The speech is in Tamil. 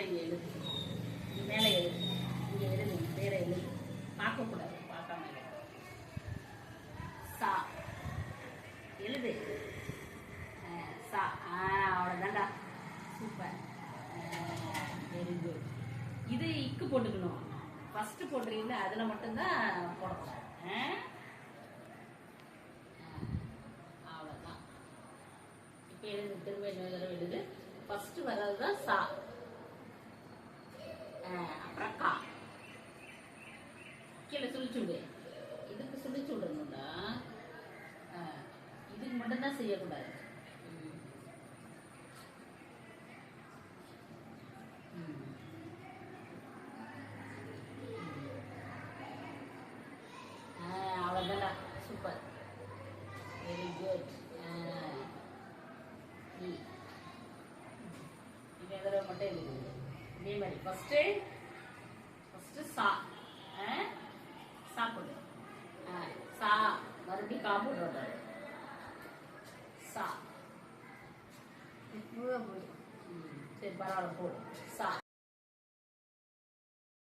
இங்கே எழுது, மேலே எழுது, இங்கே எழுது, வேற எழுது, பார்க்கக்கூடாது, பார்க்காம எழுது. சா எழுது. சா. அவ்வளோதான்டா, சூப்பர், வெரி குட். இது இக்கு போட்டுக்கணும். ஃபஸ்ட்டு போடுறீங்களா, அதில் மட்டும்தான் போடக்கூடாது. அவ்வளோதான். இப்போ எழுது, திரும்ப இன்னொரு தடவை எழுது. ஃபஸ்ட்டு வர்றது தான் சா, அப்புறம் கா. கீழே சுழிச்சு விடு. இதுக்கு சுழிச்சு விடணும்டா, இதுக்கு மட்டும்தான் செய்யக்கூடாது. அவ்வளோதான்டா, சூப்பர், வெரி குட். இதே தடவை மட்டும் எழுது. இதே மாதிரி ஃபஸ்ட்டு சா, சாப்பிடு. சா, மறுபடியும் கா போட்டு சா. சரி, பரவாயில்ல, போடு. சா.